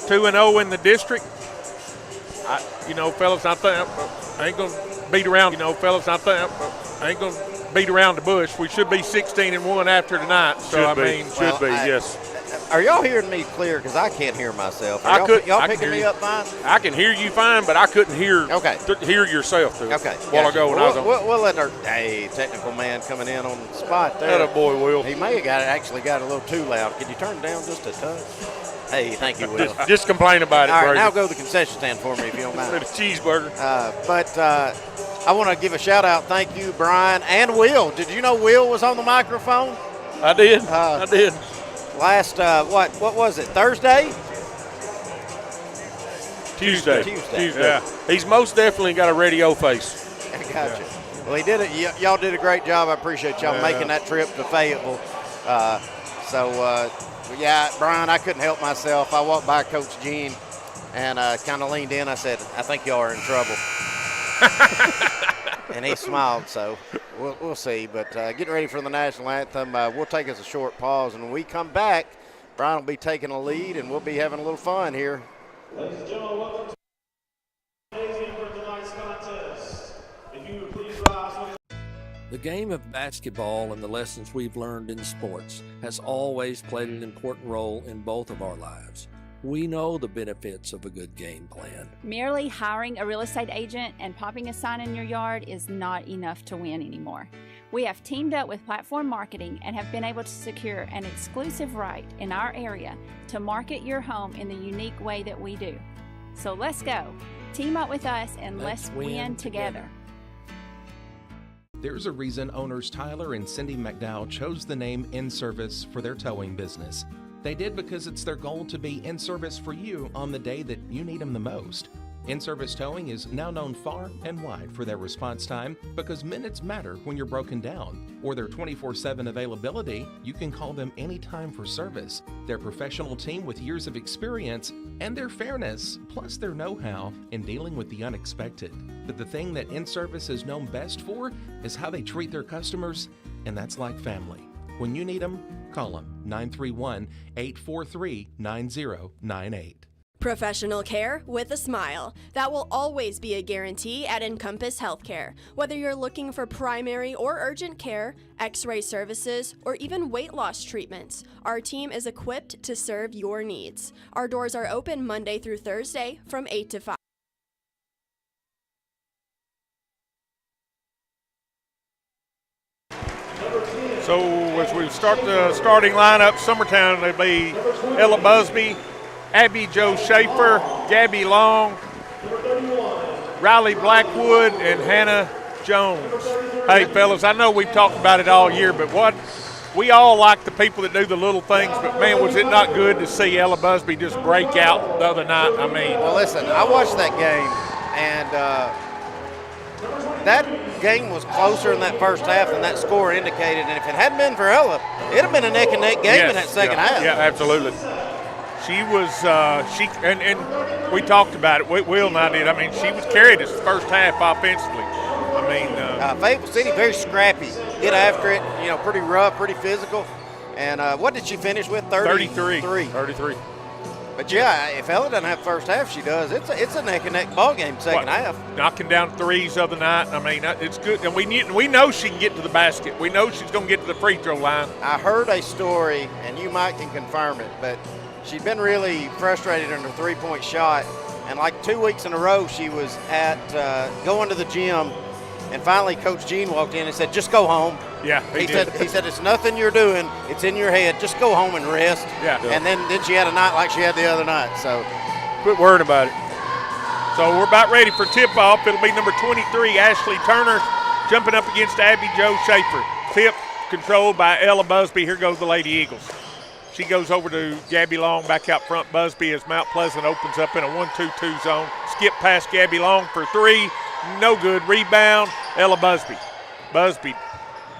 2-0 in the district. Fellas, I ain't going to beat around. I ain't going to beat around the bush. We should be 16-1 after tonight. So Should be. Yes. Are y'all hearing me clear? Because I can't hear myself. Y'all picking me up fine? I can hear you fine, but I couldn't hear yourself too. Okay. While ago when I was on. We'll let our technical man coming in on the spot there. That a boy, Will. He may have actually got a little too loud. Could you turn it down just a touch? Hey, thank you, Will. Just complain about it, All right, Brady. now go to the concession stand for me if you don't mind. A cheeseburger. But I want to give a shout-out. Thank you, Brian and Will. Did you know Will was on the microphone? I did. I did. Last, what was it, Thursday? Tuesday. Yeah. He's most definitely got a radio face. I got you. Well, he did it. Y'all did a great job. I appreciate y'all making that trip to Fayetteville. Yeah, Brian, I couldn't help myself. I walked by Coach Gene and kind of leaned in. I said, I think y'all are in trouble. And he smiled, so we'll see. But getting ready for the national anthem, we'll take us a short pause. And when we come back, Brian will be taking a lead, and we'll be having a little fun here. Ladies and gentlemen, welcome to tonight's contest. If you would please rise. The game of basketball and the lessons we've learned in sports has always played an important role in both of our lives. We know the benefits of a good game plan. Merely hiring a real estate agent and popping a sign in your yard is not enough to win anymore. We have teamed up with Platform Marketing and have been able to secure an exclusive right in our area to market your home in the unique way that we do. So let's go. Team up with us and let's win together. There's a reason owners Tyler and Cindy McDowell chose the name In Service for their towing business. They did because it's their goal to be in service for you on the day that you need them the most. In-Service Towing is now known far and wide for their response time because minutes matter when you're broken down, or their 24/7 availability. You can call them anytime for service. Their professional team with years of experience and their fairness, plus their know-how in dealing with the unexpected. But the thing that In-Service is known best for is how they treat their customers, and that's like family. When you need them, call them 931-843-9098. Professional care with a smile. That will always be a guarantee at Encompass Healthcare. Whether you're looking for primary or urgent care, x-ray services, or even weight loss treatments, our team is equipped to serve your needs. Our doors are open Monday through Thursday from 8 to 5. So as we start the starting lineup, Summertown, it'll be Ella Busby, Abby Jo Schaefer, Gabby Long, Riley Blackwood, and Hannah Jones. Hey, fellas, I know we've talked about it all year, but we all like the people that do the little things, but, man, was it not good to see Ella Busby just break out the other night? I mean. Well, listen, I watched that game, and that game was closer in that first half than that score indicated, and if it hadn't been for Ella, it would have been a neck-and-neck game in that second half. Yeah, absolutely. She was, and we talked about it, Will and I did. I mean, she was carried this first half offensively. I mean. Fayetteville City, very scrappy. Get after it, pretty rough, pretty physical. And what did she finish with? 33. But, yeah, if Ella doesn't have first half, she does. It's a neck-and-neck ball game second half. Knocking down threes the other night. I mean, it's good. And we know she can get to the basket. We know she's going to get to the free throw line. I heard a story, and you might can confirm it, but she'd been really frustrated on her three-point shot, and like 2 weeks in a row she was at going to the gym, and finally Coach Gene walked in and said, just go home. Yeah, he said it's nothing you're doing, it's in your head. Just go home and rest. Yeah. And then she had a night like she had the other night. So quit worrying about it. So we're about ready for tip-off. It'll be number 23, Ashley Turner, jumping up against Abby Jo Schaefer. Tip controlled by Ella Busby. Here goes the Lady Eagles. She goes over to Gabby Long back out front. Busby as Mount Pleasant opens up in a 1-2-2 zone. Skip past Gabby Long for three. No good. Rebound, Ella Busby. Busby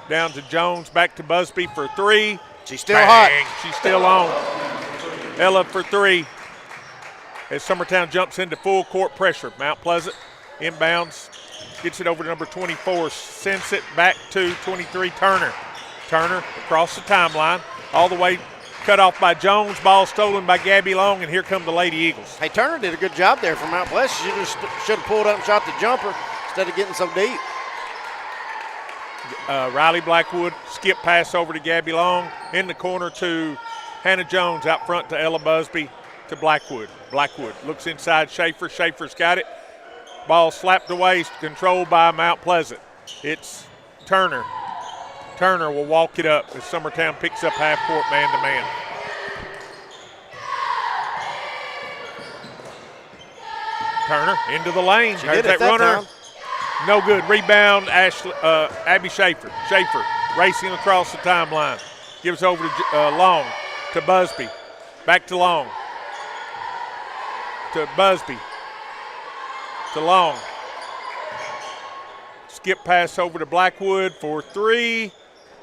down to Jones, back to Busby for three. She's still hot. She's still on. Ella for three. As Summertown jumps into full court pressure. Mount Pleasant inbounds, gets it over to number 24, sends it back to 23, Turner. Turner across the timeline, all the way cut off by Jones, ball stolen by Gabby Long, and here come the Lady Eagles. Hey, Turner did a good job there from Mount Pleasant. She just should have pulled up and shot the jumper instead of getting so deep. Riley Blackwood, skip pass over to Gabby Long, in the corner to Hannah Jones, out front to Ella Busby to Blackwood. Blackwood looks inside Schaefer. Schaefer's got it. Ball slapped away, controlled by Mount Pleasant. It's Turner. Turner will walk it up as Summertown picks up half court man-to-man. Turner into the lane. There's that runner. No good. Rebound, Abby Schaefer. Schaefer racing across the timeline. Gives over to Long, to Busby. Back to Long. To Busby. To Long. Skip pass over to Blackwood for three.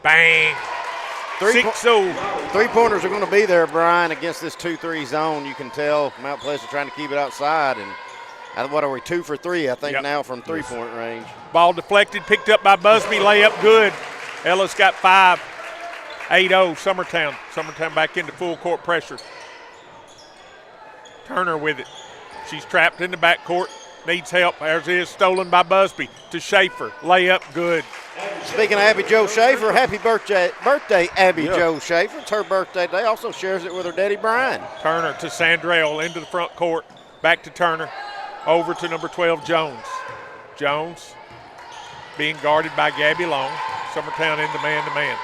Bang. 6-0. Three-pointers are going to be there, Brian, against this 2-3 zone. You can tell Mount Pleasant trying to keep it outside. And what are we, 2 for 3, I think, now from three-point range. Ball deflected, picked up by Busby, layup good. Ella's got 5. 8-0, Summertown. Summertown back into full court pressure. Turner with it. She's trapped in the backcourt. Needs help. There's is stolen by Busby to Schaefer. Layup good. Speaking of Abby Jo Schaefer, happy birthday, Abby Jo Schaefer. It's her birthday today. Also shares it with her daddy, Brian. Turner to Sandrell into the front court. Back to Turner. Over to number 12, Jones. Jones being guarded by Gabby Long. Summertown into man-to-man.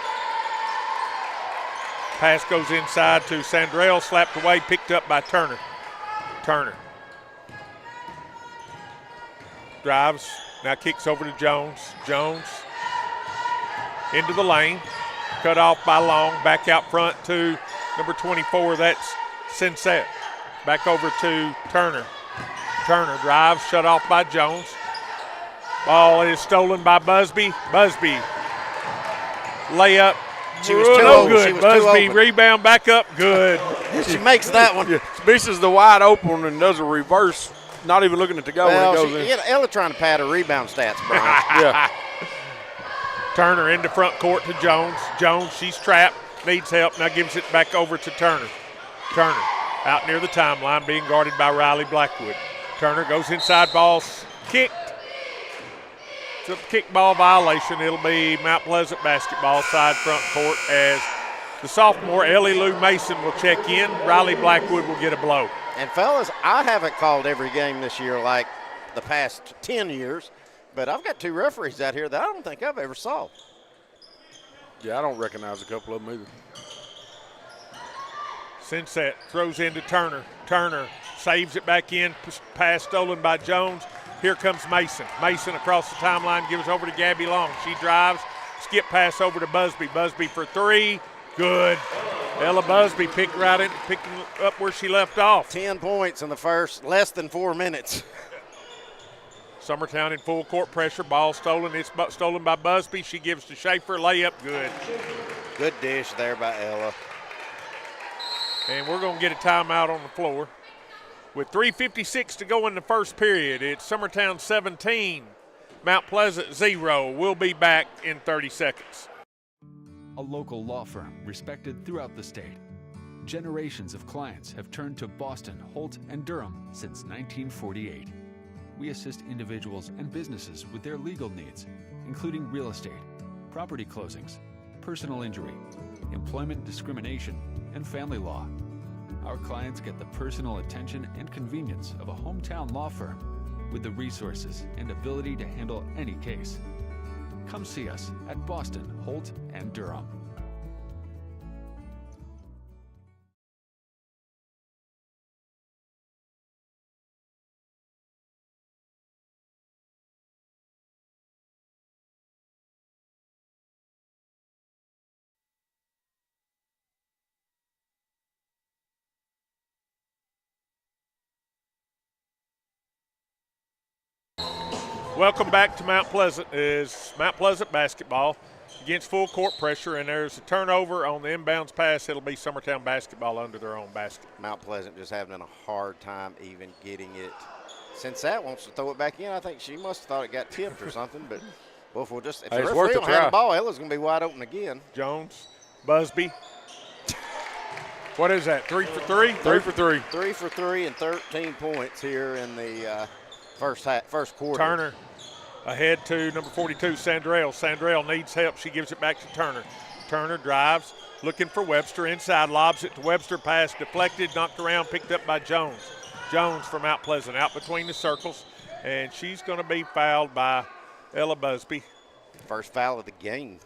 Pass goes inside to Sandrell, slapped away, picked up by Turner. Turner drives, now kicks over to Jones. Jones into the lane, cut off by Long, back out front to number 24, that's Sinsett. Back over to Turner. Turner drives, shut off by Jones. Ball is stolen by Busby. Busby, layup. She was too no open. good. She was Busby, too open. Rebound back up, good. She makes that one. Misses the wide open and does a reverse, not even looking at the goal when it goes in. Ella trying to pad her rebound stats, Brian. Yeah. Turner into front court to Jones. Jones, she's trapped, needs help, now gives it back over to Turner. Turner out near the timeline, being guarded by Riley Blackwood. Turner goes inside, ball's kicked. It's a kickball violation. It'll be Mount Pleasant basketball, side front court, as the sophomore Ellie Lou Mason will check in. Riley Blackwood will get a blow. And fellas, I haven't called every game this year like the past 10 years, but I've got 2 referees out here that I don't think I've ever saw. Yeah, I don't recognize a couple of them either. Sinsett throws into Turner. Turner saves it back in, pass stolen by Jones. Here comes Mason. Mason across the timeline, gives over to Gabby Long. She drives, skip pass over to Busby. Busby for 3, good. Ella Busby picking up where she left off. 10 points in the first, less than 4 minutes. Summertown in full court pressure, ball stolen. It's stolen by Busby. She gives to Schaefer, layup good. Good dish there by Ella. And we're going to get a timeout on the floor. With 3:56 to go in the first period, it's Summertown 17, Mount Pleasant 0. We'll be back in 30 seconds. A local law firm respected throughout the state. Generations of clients have turned to Boston, Holt, and Durham since 1948. We assist individuals and businesses with their legal needs, including real estate, property closings, personal injury, employment discrimination, and family law. Our clients get the personal attention and convenience of a hometown law firm with the resources and ability to handle any case. Come see us at Boston, Holt, and Durham. Welcome back to Mount Pleasant. Is Mount Pleasant basketball against full court pressure, and there's a turnover on the inbounds pass. It'll be Summertown basketball under their own basket. Mount Pleasant just having a hard time even getting it. Since that wants to throw it back in, I think she must have thought it got tipped or something. But well, if the referee don't have the ball, Ella's going to be wide open again. Jones, Busby. What is that, 3 for 3? 3 for 3. 3 for 3 and 13 points here in the first quarter. Turner ahead to number 42, Sandrell. Sandrell needs help. She gives it back to Turner. Turner drives, looking for Webster. Inside, lobs it to Webster. Pass deflected, knocked around, picked up by Jones. Jones from Mount Pleasant, out between the circles, and she's going to be fouled by Ella Busby. First foul of the game.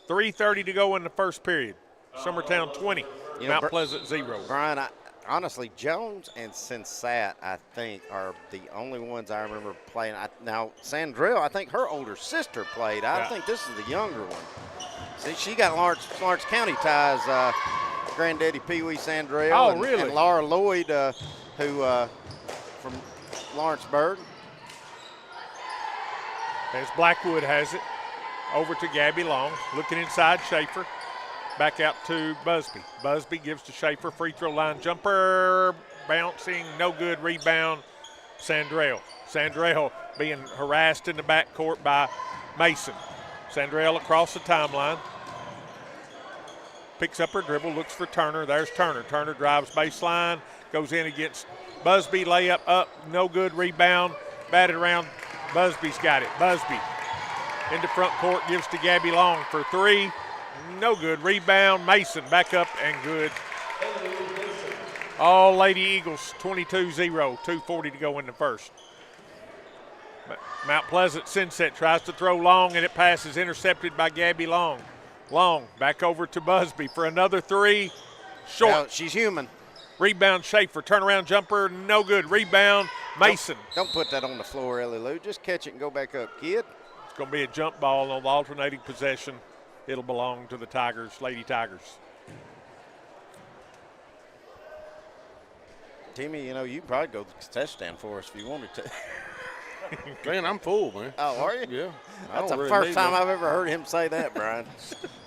3:30 to go in the first period. Summertown 20, Mount Pleasant 0. Brian, honestly, Jones and Sensat, I think, are the only ones I remember playing. Now, Sandrell, I think her older sister played. I think this is the younger one. See, she got Lawrence County ties, granddaddy Pee Wee Sandrell. Really? And Laura Lloyd, who from Lawrenceburg. As Blackwood has it, over to Gabby Long, looking inside Schaefer. Back out to Busby. Busby gives to Schaefer, free throw line jumper, bouncing, no good, rebound, Sandrell. Sandrell being harassed in the backcourt by Mason. Sandrell across the timeline. Picks up her dribble, looks for Turner. There's Turner. Turner drives baseline, goes in against Busby, layup up, no good, rebound, batted around. Busby's got it. Busby into front court, gives to Gabby Long for 3. No good. Rebound. Mason back up and good. All Lady Eagles 22-0. 2:40 to go in the first. Mount Pleasant Sunset tries to throw long, and it passes intercepted by Gabby Long. Long back over to Busby for another 3. Short. Now, she's human. Rebound Schaefer. Turnaround jumper. No good. Rebound Mason. Don't put that on the floor, Ellie Lou. Just catch it and go back up, kid. It's going to be a jump ball on the alternating possession. It'll belong to the Tigers, Lady Tigers. Timmy, you know, you could probably go to the touchdown for us if you wanted to. Man, I'm full, man. Oh, are you? Yeah. That's the first time I've ever heard him say that, Brian.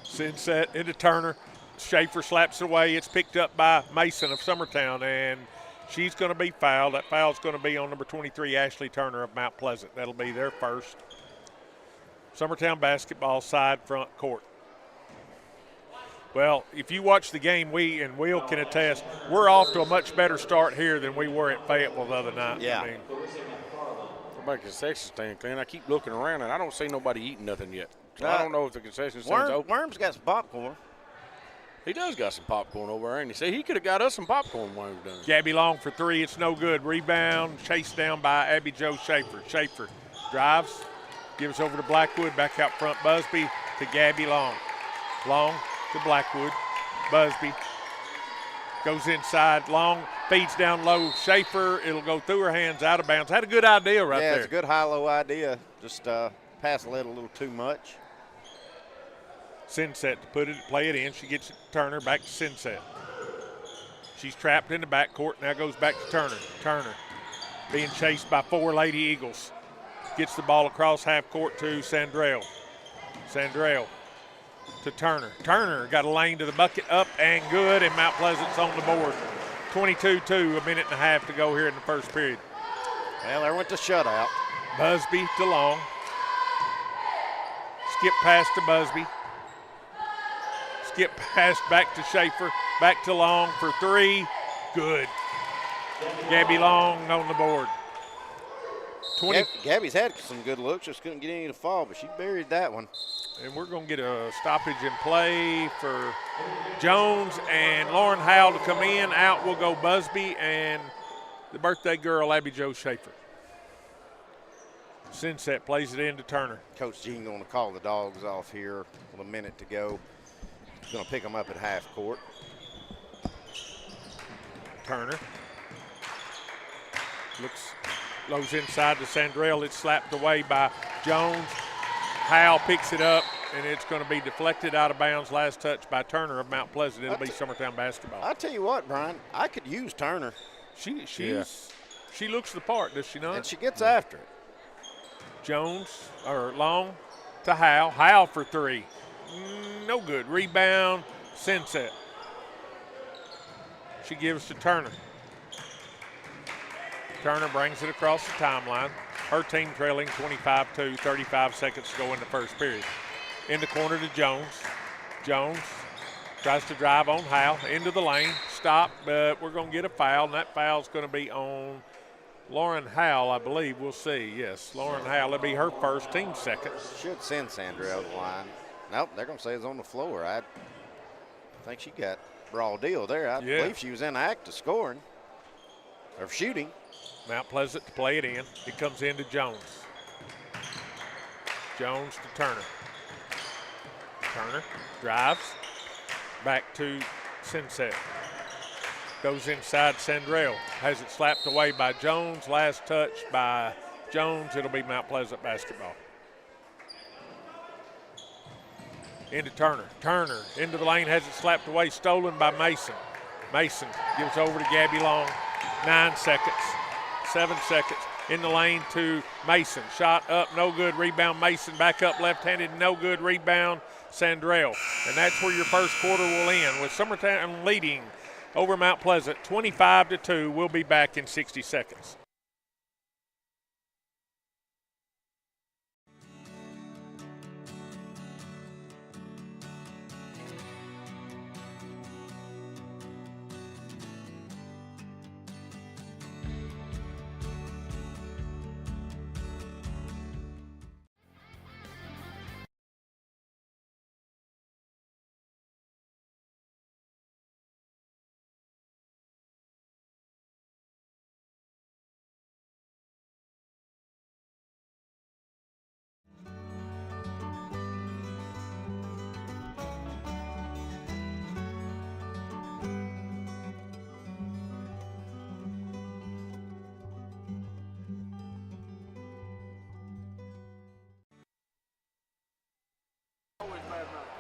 Sunset into Turner. Schaefer slaps it away. It's picked up by Mason of Summertown, and she's going to be fouled. That foul's going to be on number 23, Ashley Turner of Mount Pleasant. That'll be their first. Summertown basketball side front court. Well, if you watch the game, we and Will can attest, we're off to a much better start here than we were at Fayetteville the other night. Yeah. I mean, Back to the concession stand, Clint. I keep looking around, and I don't see nobody eating nothing yet. So I don't know if the concession stand's open. Worm's got some popcorn. He does got some popcorn over there, and he said he could have got us some popcorn while he was done. Gabby Long for 3. It's no good. Rebound chased down by Abby Jo Schaefer. Schaefer drives, gives over to Blackwood. Back out front, Busby to Gabby Long. Long to Blackwood. Busby goes inside. Long feeds down low. Schaefer, it'll go through her hands, out of bounds. Had a good idea right there. Yeah, it's a good high-low idea. Just pass led a little too much. Sunset to play it in. She gets it to Turner, back to Sunset. She's trapped in the backcourt, now goes back to Turner. Turner being chased by 4 Lady Eagles. Gets the ball across half court to Sandrell. Sandrell to Turner. Turner got a lane to the bucket, up and good, and Mount Pleasant's on the board. 22-2, a minute and a half to go here in the first period. Well, there went the shutout. Busby to Long. Skip pass to Busby. Skip pass back to Schaefer. Back to Long for 3. Good. Gabby Long on the board. Gabby's had some good looks, just couldn't get any to fall, but she buried that one. And we're going to get a stoppage in play for Jones and Lauren Howell to come in. Out will go Busby and the birthday girl, Abby Jo Schaefer. Sunset plays it in to Turner. Coach Jean going to call the dogs off here with a minute to go. He's going to pick them up at half court. Turner goes inside to Sandrell. It's slapped away by Jones. Howell picks it up, and it's going to be deflected out of bounds. Last touch by Turner of Mount Pleasant. It'll be Summertown basketball. I'll tell you what, Brian, I could use Turner. She looks the part, does she not? And she gets after it. Jones, or Long to Howell. Howell for 3. No good. Rebound, Sunset. She gives to Turner. Turner brings it across the timeline. Her team trailing 25-2, 35 seconds to go in the first period. In the corner to Jones. Jones Tries to drive on Howell into the lane. Stop, but we're going to get a foul, and that foul's going to be on Lauren Howell, I believe. We'll see. Yes, Lauren Howell. It'll be her first, team second. Should send Sandra to the line. Nope, they're going to say it's on the floor. I think she got raw deal there. I believe she was in the act of scoring or shooting. Mount Pleasant to play it in. It comes into Jones. Jones to Turner. Turner drives. Back to Sinsett. Goes inside Sandrell. Has it slapped away by Jones. Last touch by Jones. It'll be Mount Pleasant basketball. Into Turner. Turner into the lane. Has it slapped away. Stolen by Mason. Mason gives over to Gabby Long. 9 seconds. 7 seconds. In the lane to Mason. Shot up. No good. Rebound Mason. Back up left-handed. No good. Rebound Sandrell. And that's where your first quarter will end with Summertown leading over Mount Pleasant 25-2. We'll be back in 60 seconds.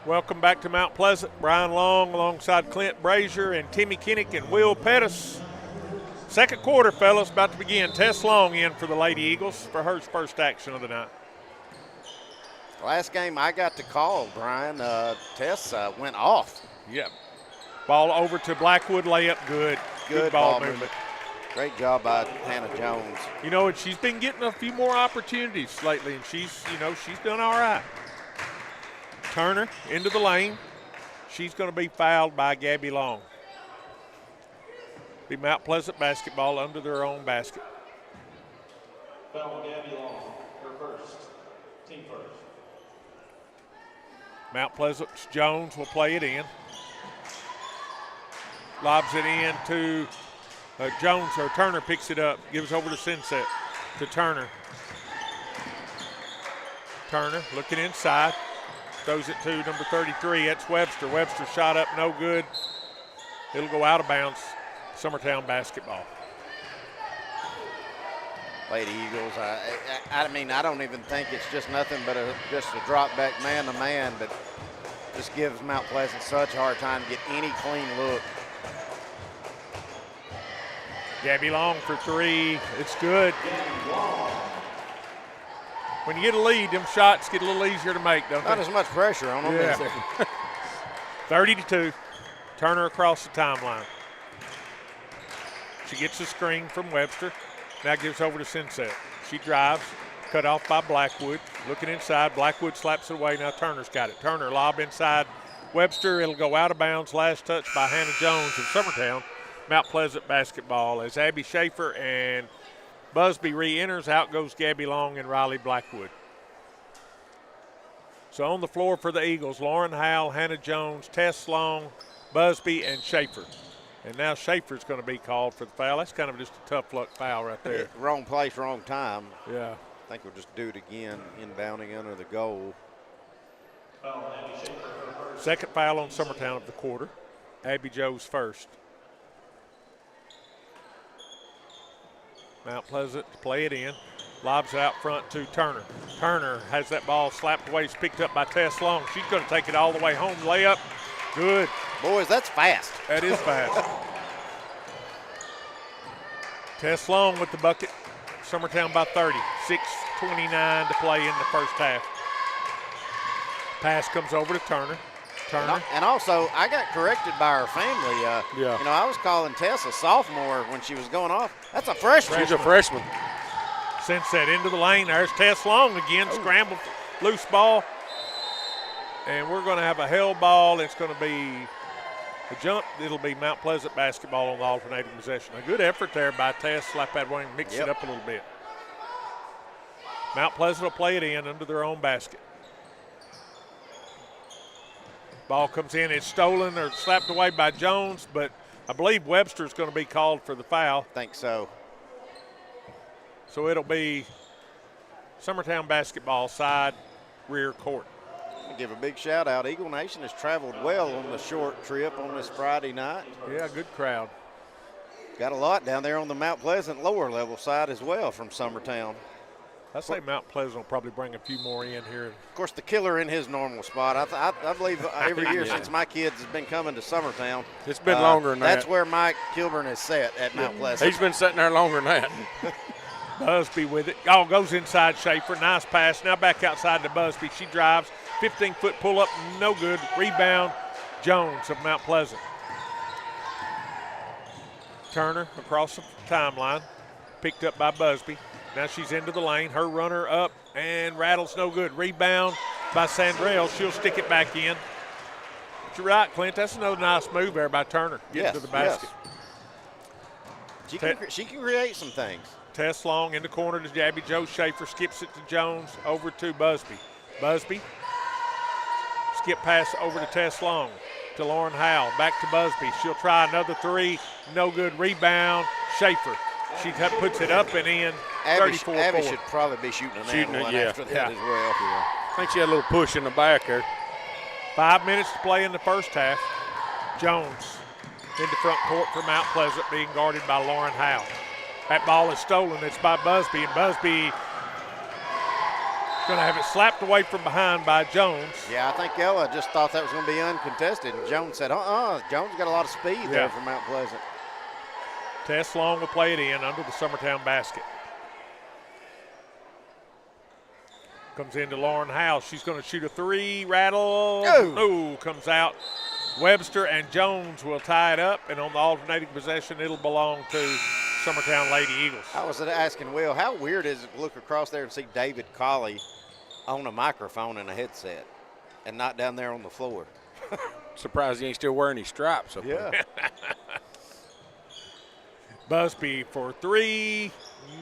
Welcome back to Mount Pleasant. Brian Long alongside Clint Brazier and Timmy Kinnick and Will Pettis. Second quarter, fellas, about to begin. Tess Long in for the Lady Eagles for her first action of the night. Last game I got to call, Brian, Tess went off. Yep. Ball over to Blackwood, layup good. Good ball movement. Great job by Hannah Jones. You know, and she's been getting a few more opportunities lately, and she's done all right. Turner into the lane. She's going to be fouled by Gabby Long. Be Mount Pleasant basketball under their own basket. Foul Gabby Long, her first, team first. Mount Pleasant's Jones will play it in. Lobs it in to Jones, or Turner picks it up, gives over to Sinsett, to Turner. Turner looking inside. Throws it to number 33. That's Webster. Webster shot up, no good. It'll go out of bounds. Summertown basketball. Lady Eagles, I mean, I don't even think it's just nothing but just a drop back man to man, but just gives Mount Pleasant such a hard time to get any clean look. Gabby Long for three. It's good. When you get a lead, them shots get a little easier to make, don't they? Not as much pressure on them. Yeah. 30-2. Turner across the timeline. She gets the screen from Webster. Now gives over to Sinsett. She drives, cut off by Blackwood. Looking inside, Blackwood slaps it away. Now Turner's got it. Turner lob inside Webster. It'll go out of bounds. Last touch by Hannah Jones of Summertown. Mount Pleasant basketball as Abby Schaefer and Busby re-enters. Out goes Gabby Long and Riley Blackwood. So on the floor for the Eagles, Lauren Howell, Hannah Jones, Tess Long, Busby, and Schaefer. And now Schaefer's going to be called for the foul. That's kind of just a tough luck foul right there. Wrong place, wrong time. Yeah. I think we'll just do it again, inbounding under the goal. Second foul on Summertown of the quarter. Abby Joe's first. Mount Pleasant to play it in. Lobs it out front to Turner. Turner has that ball slapped away. It's picked up by Tess Long. She's going to take it all the way home. Layup. Good. Boys, that's fast. That is fast. Tess Long with the bucket. Summertown by 30. 6:29 to play in the first half. Pass comes over to Turner. Turner. And also, I got corrected by her family. Yeah. You know, I was calling Tess a sophomore when she was going off. That's a freshman. She's a freshman. Sinsett into the lane. There's Tess Long again. Scramble, loose ball. And we're going to have a held ball. It's going to be The jump, it'll be Mount Pleasant basketball on the alternating possession. A good effort there by Tess. Slap that one and mix it up a little bit. Mount Pleasant will play it in under their own basket. Ball comes in. It's stolen or slapped away by Jones, but I believe Webster's going to be called for the foul. Think so. So it'll be Summertown basketball side rear court. I'll give a big shout out. Eagle Nation has traveled well on the short trip on this Friday night. Yeah, good crowd. Got a lot down there on the Mount Pleasant lower level side as well from Summertown. I say Mount Pleasant will probably bring a few more in here. Of course, the killer in his normal spot. I believe every year since my kids has been coming to Summertown. It's been longer than that. That's where Mike Kilburn is set at Mount Pleasant. He's been sitting there longer than that. Busby with it. Oh, goes inside Schaefer. Nice pass. Now back outside to Busby. She drives. 15-foot pull-up. No good. Rebound. Jones of Mount Pleasant. Turner across the timeline. Picked up by Busby. Now she's into the lane. Her runner up and rattles no good. Rebound by Sandrell. She'll stick it back in. But you're right, Clint. That's another nice move there by Turner. Getting to the basket. Yes. She can create some things. Tess Long in the corner to Gabby Joe Schaefer. Skips it to Jones. Over to Busby. Busby. Skip pass over to Tess Long. To Lauren Howell. Back to Busby. She'll try another three. No good. Rebound. Schaefer. She puts it up and in. Abby should probably be shooting an one after that as well. I think she had a little push in the back there. 5 minutes to play in the first half. Jones into front court for Mount Pleasant, being guarded by Lauren Howell. That ball is stolen. It's by Busby, and Busby going to have it slapped away from behind by Jones. Yeah, I think Ella just thought that was going to be uncontested, and Jones said, Jones got a lot of speed there for Mount Pleasant. Tess Long will play it in under the Summertown basket. Comes into Lauren Howell. She's going to shoot a three. Rattle. No, comes out. Webster and Jones will tie it up, and on the alternating possession, it'll belong to Summertown Lady Eagles. I was asking Will, how weird is it to look across there and see David Colley on a microphone and a headset and not down there on the floor? Surprised he ain't still wearing his stripes. Yeah. Busby for three.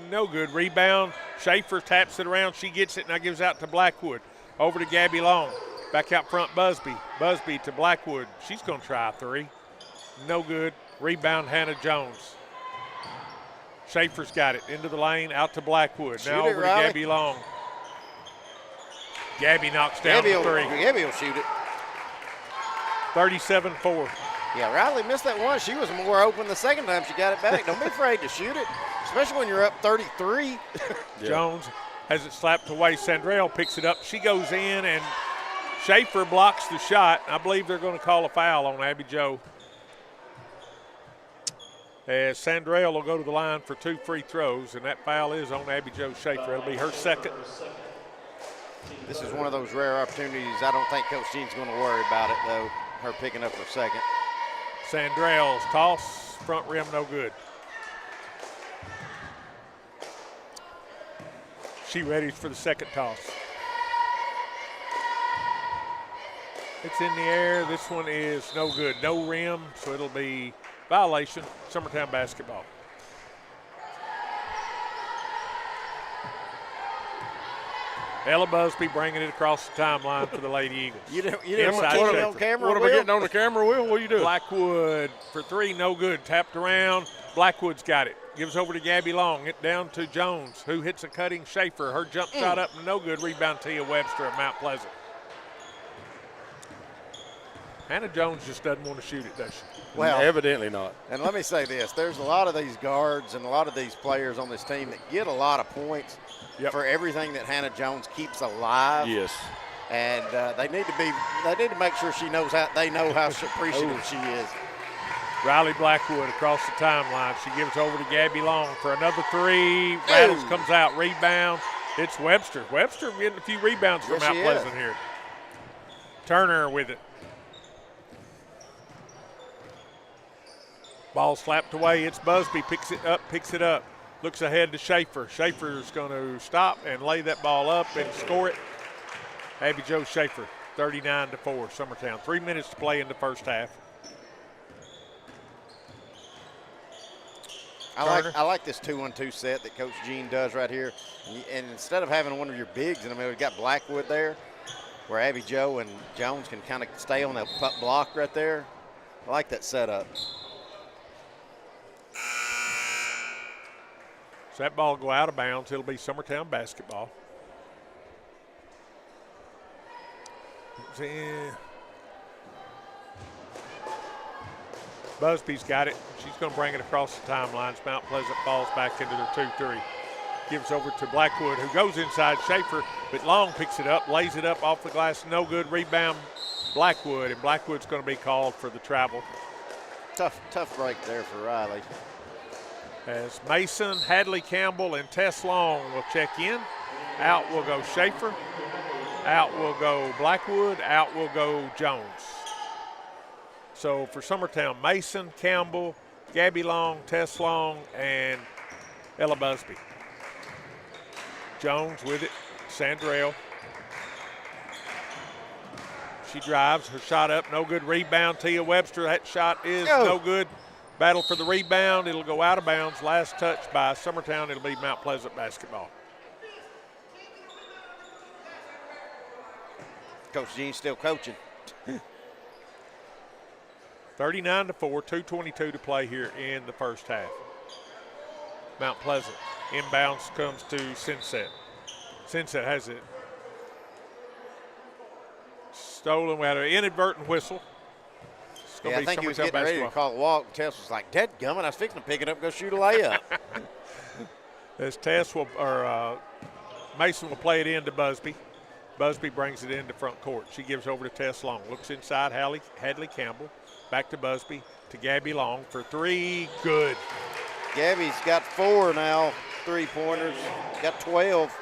No good. Rebound. Schaefer taps it around. She gets it, now gives out to Blackwood. Over to Gabby Long. Back out front, Busby. Busby to Blackwood. She's going to try a three. No good. Rebound, Hannah Jones. Schaefer's got it. Into the lane, out to Blackwood. Now over to Gabby Long. Gabby knocks down the three. Gabby will shoot it. 37-4. Yeah, Riley missed that one. She was more open the second time she got it back. Don't be afraid to shoot it, especially when you're up 33. Jones has it slapped away. Sandrell picks it up. She goes in, and Schaefer blocks the shot. I believe they're going to call a foul on Abby Joe. As Sandrell will go to the line for 2 free throws, and that foul is on Abby Joe Schaefer. It'll be her second. This is one of those rare opportunities. I don't think Coach Jean's going to worry about it, though, her picking up her second. Sandrell's toss, front rim, no good. She ready for the second toss. It's in the air. This one is no good. No rim, so it'll be violation, Summertown basketball. Ella Busby bringing it across the timeline for the Lady Eagles. You didn't want to get it on camera, What are we getting on the camera, Will? What are you doing? Blackwood for three, no good. Tapped around. Blackwood's got it. Gives over to Gabby Long. It down to Jones, who hits a cutting Schaefer. Her jump shot up, no good. Rebound Tia Webster of Mount Pleasant. Hannah Jones just doesn't want to shoot it, does she? Well, evidently not. And let me say this. There's a lot of these guards and a lot of these players on this team that get a lot of points for everything that Hannah Jones keeps alive. Yes. And they need to make sure she knows how appreciative she is. Riley Blackwood across the timeline. She gives over to Gabby Long for another three. Rattles, comes out, rebound. It's Webster. Webster getting a few rebounds from Mount Pleasant here. Turner with it. Ball slapped away. It's Busby. Picks it up. Looks ahead to Schaefer. Schaefer's going to stop and lay that ball up and score it. Abby Joe Schaefer, 39-4, Summertown. 3 minutes to play in the first half. I like this 2-1-2 set that Coach Gene does right here. And instead of having one of your bigs in the middle, we've got Blackwood there, where Abby Joe and Jones can kind of stay on that block right there. I like that setup. So that ball will go out of bounds. It'll be Summertown basketball. Busby's got it. She's going to bring it across the timelines. Mount Pleasant falls back into their 2-3. Gives over to Blackwood, who goes inside Schaefer, but Long picks it up, lays it up off the glass. No good. Rebound Blackwood, and Blackwood's going to be called for the travel. Tough break there for Riley. As Mason, Hadley Campbell, and Tess Long will check in. Out will go Schaefer. Out will go Blackwood. Out will go Jones. So for Summertown, Mason, Campbell, Gabby Long, Tess Long, and Ella Busby. Jones with it, Sandrell. She drives, her shot up, no good. Rebound, Tia Webster. That shot is no good. Battle for the rebound. It'll go out of bounds. Last touch by Summertown. It'll be Mount Pleasant basketball. Coach Gene still coaching. 39-4, 2:22 to play here in the first half. Mount Pleasant. Inbounds comes to Sinset. Sinset has it. Stolen. We had an inadvertent whistle. Yeah, I think he was getting ready to call a walk. Tess was like, "Dadgummit, I was fixing to pick it up and go shoot a layup." As Mason will play it into Busby. Busby brings it into front court. She gives over to Tess Long. Looks inside Hadley Campbell. Back to Busby, to Gabby Long for three. Good. Gabby's got 4 now, 3-pointers. Got 12.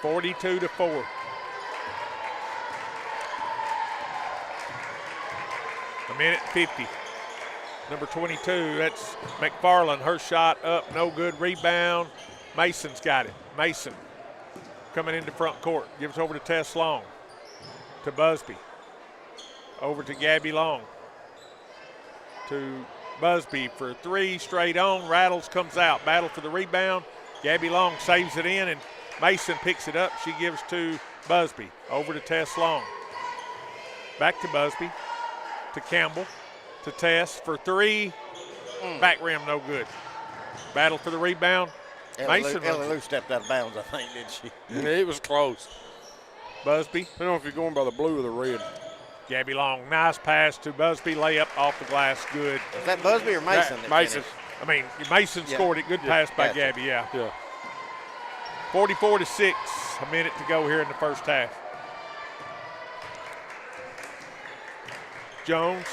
42-4. A minute 50. Number 22, that's McFarland. Her shot up, no good. Rebound. Mason's got it. Mason coming into front court. Gives over to Tess Long. To Busby. Over to Gabby Long. To Busby for 3 straight on. Rattles, comes out. Battle for the rebound. Gabby Long saves it in, and Mason picks it up. She gives to Busby. Over to Tess Long. Back to Busby. To Campbell. To Tess for 3. Back rim, no good. Battle for the rebound. Mason. Ellie Lou stepped out of bounds, I think, didn't she? Yeah, it was close. Busby. I don't know if you're going by the blue or the red. Gabby Long, nice pass to Busby, layup off the glass, good. Is that Busby or Mason? Mason. I mean, Mason scored it. Good pass by Gabby, yeah. 44-6, a minute to go here in the first half. Jones,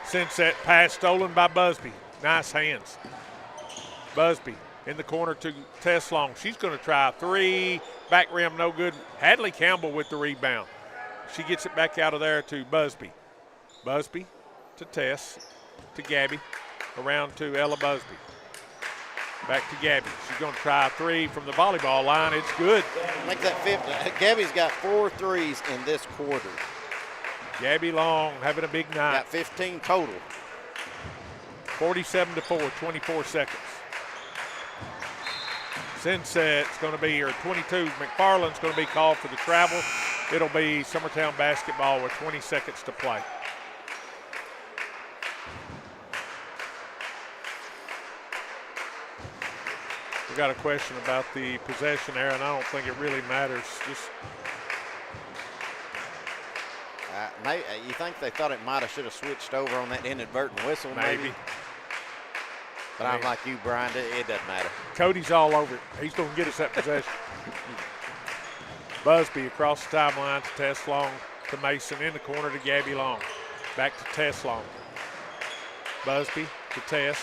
Sinset, pass stolen by Busby. Nice hands. Busby in the corner to Tess Long. She's going to try 3. Back rim, no good. Hadley Campbell with the rebound. She gets it back out of there to Busby. Busby to Tess, to Gabby, around to Ella Busby. Back to Gabby. She's going to try 3 from the volleyball line. It's good. Make that 50. Gabby's got 4 threes in this quarter. Gabby Long having a big night. Got 15 total. 47-4, 24 seconds. Sinset's going to be, or 22, McFarland's going to be called for the travel. It'll be Summertown basketball with 20 seconds to play. We got a question about the possession there, and I don't think it really matters. Just you think they thought it might have should have switched over on that inadvertent whistle? Maybe. But I'm like you, Brian. It doesn't matter. Cody's all over it. He's going to get us that possession. Busby across the timeline to Tess Long, to Mason in the corner to Gabby Long. Back to Tess Long. Busby to Tess.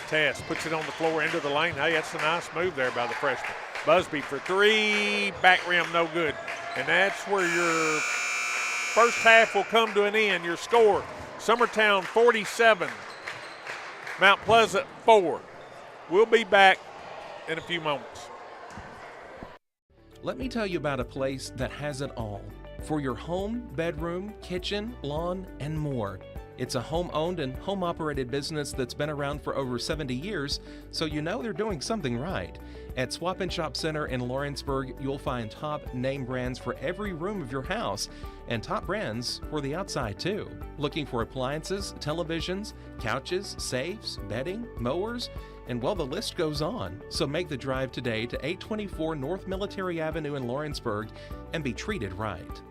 Tess puts it on the floor into the lane. Hey, that's a nice move there by the freshman. Busby for 3. Back rim, no good. And that's where your first half will come to an end. Your score, Summertown 47, Mount Pleasant 4. We'll be back in a few moments. Let me tell you about a place that has it all. For your home, bedroom, kitchen, lawn, and more. It's a home-owned and home-operated business that's been around for over 70 years, so you know they're doing something right. At Swap and Shop Center in Lawrenceburg, you'll find top name brands for every room of your house and top brands for the outside too. Looking for appliances, televisions, couches, safes, bedding, mowers, and well, the list goes on. So make the drive today to 824 North Military Avenue in Lawrenceburg and be treated right.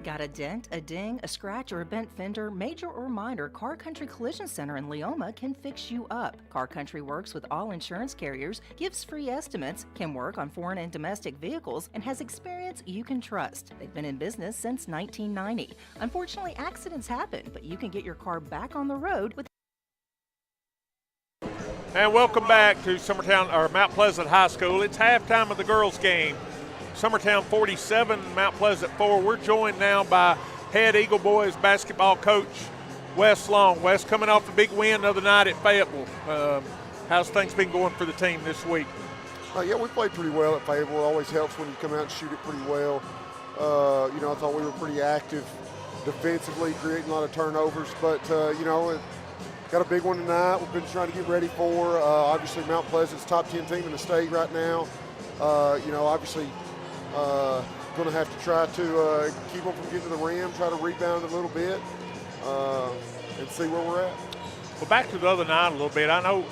Got a dent, a ding, a scratch, or a bent fender? Major or minor, Car Country Collision Center in Leoma can fix you up. Car Country works with all insurance carriers, gives free estimates, can work on foreign and domestic vehicles, and has experience you can trust. They've been in business since 1990. Unfortunately, accidents happen, but you can get your car back on the road with. And welcome back to Summertown, or Mount Pleasant High School. It's halftime of the girls' game. Summertown 47, Mount Pleasant 4. We're joined now by head Eagle Boys basketball coach Wes Long. Wes, coming off a big win the other night at Fayetteville. How's things been going for the team this week? Yeah, we played pretty well at Fayetteville. It always helps when you come out and shoot it pretty well. I thought we were pretty active defensively, creating a lot of turnovers. But, got a big one tonight we've been trying to get ready for. Obviously, Mount Pleasant's top 10 team in the state right now. Obviously, going to have to try to keep them from getting to the rim, try to rebound a little bit, and see where we're at. Well, back to the other night a little bit. I know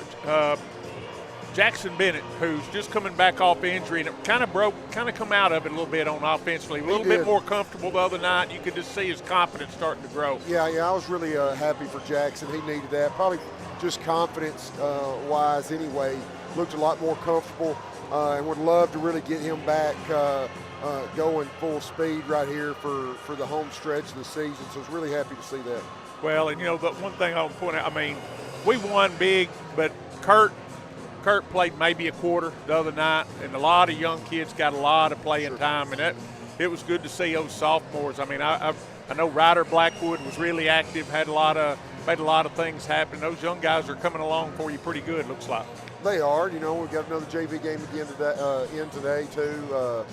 Jackson Bennett, who's just coming back off injury, and it kind of come out of it a little bit on offensively. A little bit more comfortable the other night. You could just see his confidence starting to grow. Yeah, I was really happy for Jackson. He needed that. Probably just confidence-wise anyway. Looked a lot more comfortable. And would love to really get him back going full speed right here for the home stretch of the season. So I was really happy to see that. Well, and the one thing I'll point out, we won big, but Kurt played maybe a quarter the other night, and a lot of young kids got a lot of playing time, and it was good to see those sophomores. I know Ryder Blackwood was really active, made a lot of things happen. Those young guys are coming along for you pretty good, looks like. They are. We've got another JV game again today too.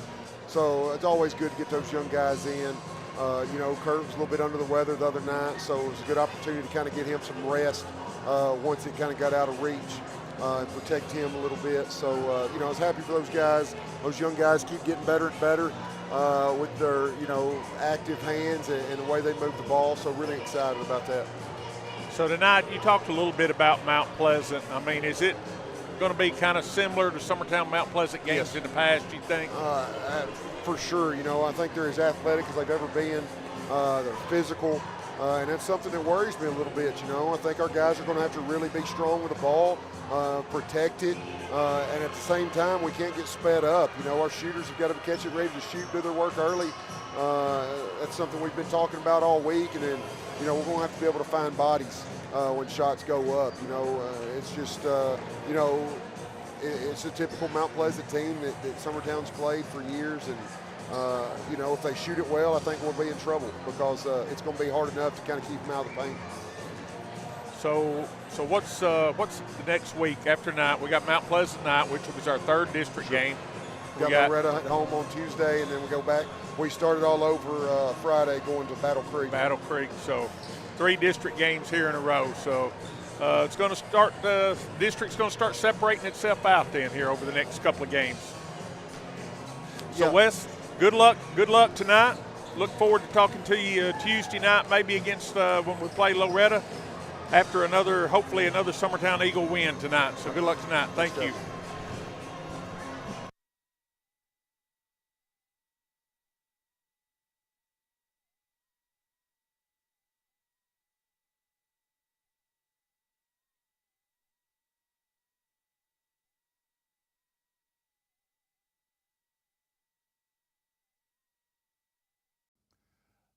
So it's always good to get those young guys in. Kurt was a little bit under the weather the other night, so it was a good opportunity to kind of get him some rest once it kind of got out of reach and protect him a little bit. So, I was happy for those guys. Those young guys keep getting better and better with their, active hands and the way they move the ball. So really excited about that. So tonight you talked a little bit about Mount Pleasant. Is it going to be kind of similar to Summertown Mount Pleasant games in the past, you think? For sure. I think they're as athletic as they've ever been. They're physical, and that's something that worries me a little bit. I think our guys are going to have to really be strong with the ball, protect it, and at the same time, we can't get sped up. Our shooters have got to catch it ready to shoot, do their work early. That's something we've been talking about all week, and then, we're going to have to be able to find bodies when shots go up. It's just, it's a typical Mount Pleasant team that Summertown's played for years, and if they shoot it well, I think we'll be in trouble because it's going to be hard enough to kind of keep them out of the paint. So what's the next week after tonight? We got Mount Pleasant night, which was our third district game. We got Loretta at home on Tuesday, and then we go back. We started all over Friday going to Battle Creek. So 3 district games here in a row. So it's going to start. The district's going to start separating itself out then here over the next couple of games. So Wes, good luck tonight. Look forward to talking to you Tuesday night, maybe against when we play Loretta after hopefully another Summertown Eagle win tonight. So good luck tonight. Thank you.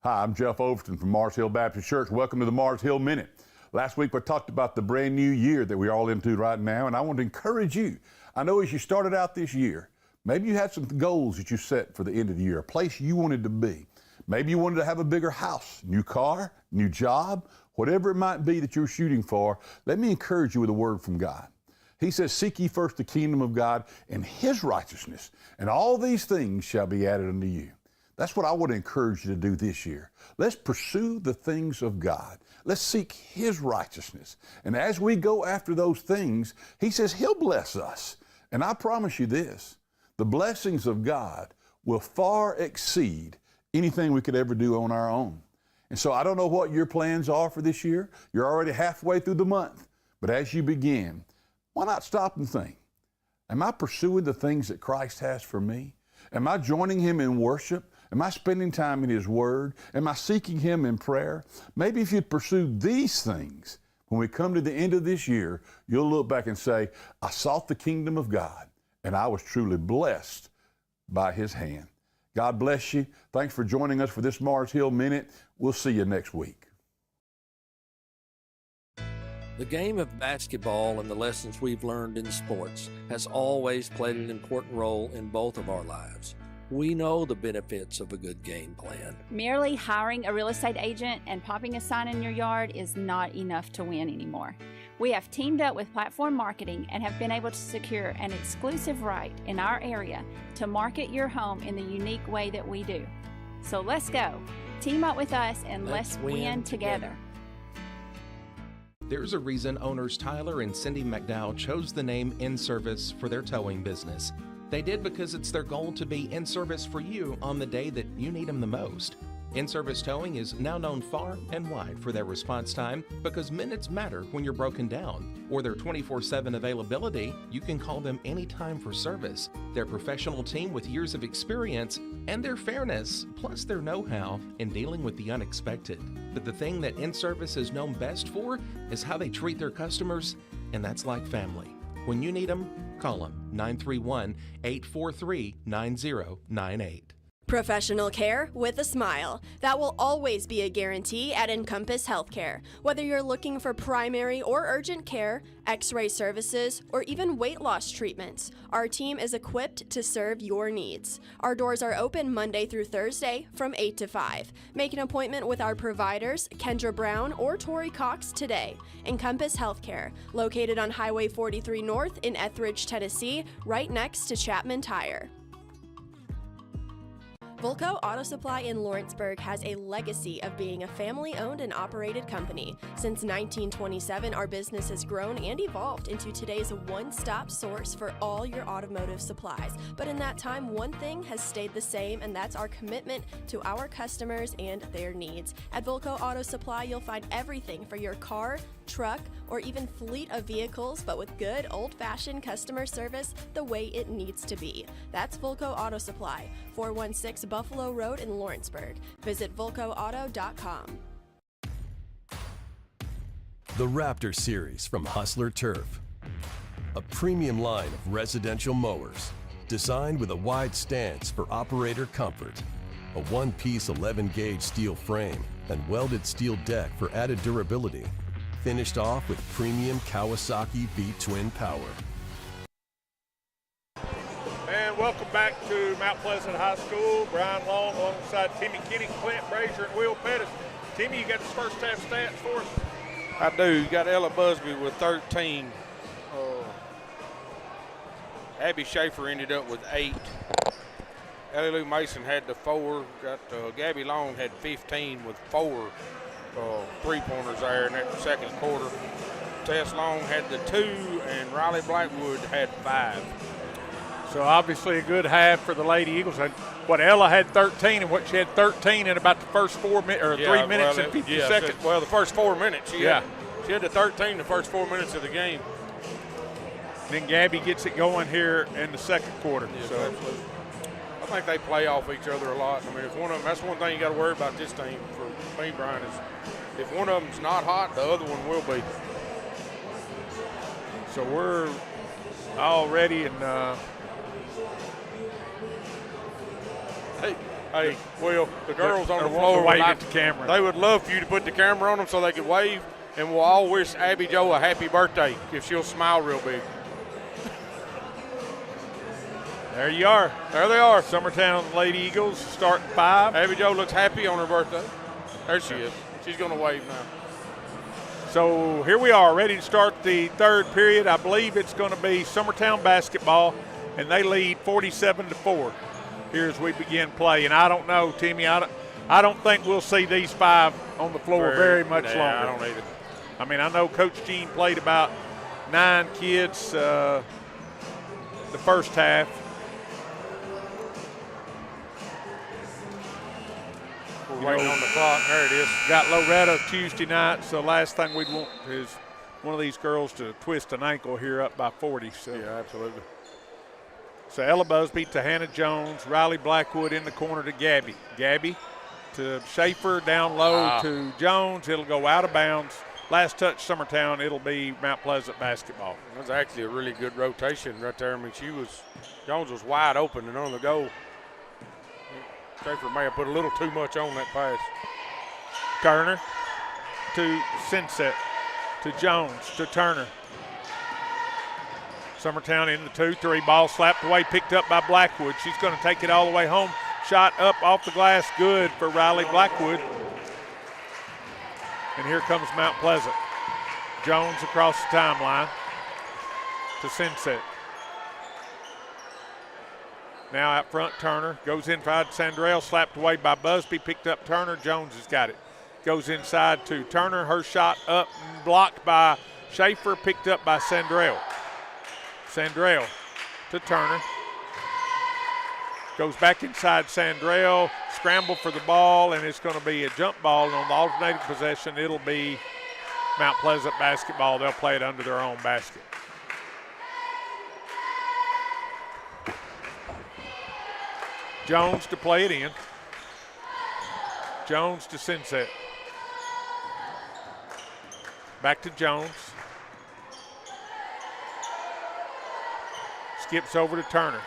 Hi, I'm Jeff Overton from Mars Hill Baptist Church. Welcome to the Mars Hill Minute. Last week we talked about the brand new year that we're all into right now, and I want to encourage you. I know as you started out this year, maybe you had some goals that you set for the end of the year, a place you wanted to be. Maybe you wanted to have a bigger house, new car, new job, whatever it might be that you're shooting for. Let me encourage you with a word from God. He says, seek ye first the kingdom of God and his righteousness, and all these things shall be added unto you. That's what I want to encourage you to do this year. Let's pursue the things of God. Let's seek His righteousness. And as we go after those things, He says He'll bless us. And I promise you this, the blessings of God will far exceed anything we could ever do on our own. And so I don't know what your plans are for this year. You're already halfway through the month. But as you begin, why not stop and think, am I pursuing the things that Christ has for me? Am I joining Him in worship? Am I spending time in His Word? Am I seeking Him in prayer? Maybe if you pursue these things, when we come to the end of this year, you'll look back and say, I sought the kingdom of God, and I was truly blessed by His hand. God bless you. Thanks for joining us for this Mars Hill Minute. We'll see you next week. The game of basketball and the lessons we've learned in sports has always played an important role in both of our lives. We know the benefits of a good game plan. Merely hiring a real estate agent and popping a sign in your yard is not enough to win anymore. We have teamed up with Platform Marketing and have been able to secure an exclusive right in our area to market your home in the unique way that we do. So let's go. Team up with us and let's win together. There's a reason owners Tyler and Cindy McDowell chose the name In Service for their towing business. They did because it's their goal to be in service for you on the day that you need them the most. In-Service Towing is now known far and wide for their response time because minutes matter when you're broken down. Or their 24/7 availability, you can call them anytime for service. Their professional team with years of experience and their fairness, plus their know-how in dealing with the unexpected. But the thing that In-Service is known best for is how they treat their customers, and that's like family. When you need them, call them 931-843-9098. Professional care with a smile. That will always be a guarantee at Encompass Healthcare. Whether you're looking for primary or urgent care, x-ray services, or even weight loss treatments, our team is equipped to serve your needs. Our doors are open Monday through Thursday from 8 to 5. Make an appointment with our providers, Kendra Brown or Tori Cox, today. Encompass Healthcare, located on Highway 43 North in Etheridge, Tennessee, right next to Chapman Tire. Volco Auto Supply in Lawrenceburg has a legacy of being a family-owned and operated company. Since 1927, our business has grown and evolved into today's one-stop source for all your automotive supplies. But in that time, one thing has stayed the same, and that's our commitment to our customers and their needs. At Volco Auto Supply, you'll find everything for your car, truck, or even fleet of vehicles, but with good old-fashioned customer service the way it needs to be. That's Volco Auto Supply, 416 Buffalo Road in Lawrenceburg. Visit VolcoAuto.com. The Raptor Series from Hustler Turf. A premium line of residential mowers designed with a wide stance for operator comfort. A one-piece 11-gauge steel frame and welded steel deck for added durability. Finished off with premium Kawasaki V-twin power. And welcome back to Mount Pleasant High School. Brian Long alongside Timmy Kenny, Clint Brazier, and Will Pettis. Timmy, you got the first half stats for us? I do. You got Ella Busby with 13. Abby Schaefer ended up with 8. Ellie Lou Mason had the 4. Got Gabby Long had 15 with 4 three-pointers there in that second quarter. Tess Long had the 2, and Riley Blackwood had 5. So obviously a good half for the Lady Eagles. And what Ella had 13, and what she had 13 in about the first 3 minutes and 50 seconds. Well, the first 4 minutes. She had the 13 the first 4 minutes of the game. Then Gabby gets it going here in the second quarter. Yes, so absolutely. I think they play off each other a lot. I mean, if one of them, that's one thing you got to worry about this team for me, Brian, is if one of them's not hot, the other one will be. So we're all ready and Hey, Will, the girls on the floor wave at the camera. They would love for you to put the camera on them so they could wave, and we'll all wish Abby Jo a happy birthday if she'll smile real big. There you are. There they are. Summertown Lady Eagles starting 5. Abby Jo looks happy on her birthday. There she is. She's going to wave now. So here we are, ready to start the third period. I believe it's going to be Summertown basketball, and they lead 47-4. here as we begin play. And I don't know, Timmy, I don't think we'll see these 5 on the floor very much longer. I don't either. I mean, I know Coach Gene played about 9 kids the first half. We're waiting on the clock. There it is. Got Loretta Tuesday night, so last thing we'd want is one of these girls to twist an ankle here up by 40. So. Yeah, absolutely. So Ella Busby to Hannah Jones, Riley Blackwood in the corner to Gabby. Gabby to Schaefer, down low to Jones. It'll go out of bounds. Last touch, Summertown. It'll be Mount Pleasant basketball. That was actually a really good rotation right there. I mean, Jones was wide open and on the goal. Schaefer may have put a little too much on that pass. Turner to Sinset, to Jones, to Turner. Summertown in the 2-3, ball slapped away, picked up by Blackwood. She's going to take it all the way home. Shot up off the glass, good for Riley Blackwood. And here comes Mount Pleasant. Jones across the timeline to Sinset. Now out front, Turner goes inside. Sandrell slapped away by Busby, picked up Turner. Jones has got it. Goes inside to Turner. Her shot up, blocked by Schaefer, picked up by Sandrell. Sandrell to Turner. Goes back inside Sandrell, scramble for the ball, and it's going to be a jump ball. And on the alternating possession, it'll be Mount Pleasant basketball. They'll play it under their own basket. Jones to play it in. Jones to Sinset. Back to Jones. Skips over to Turner.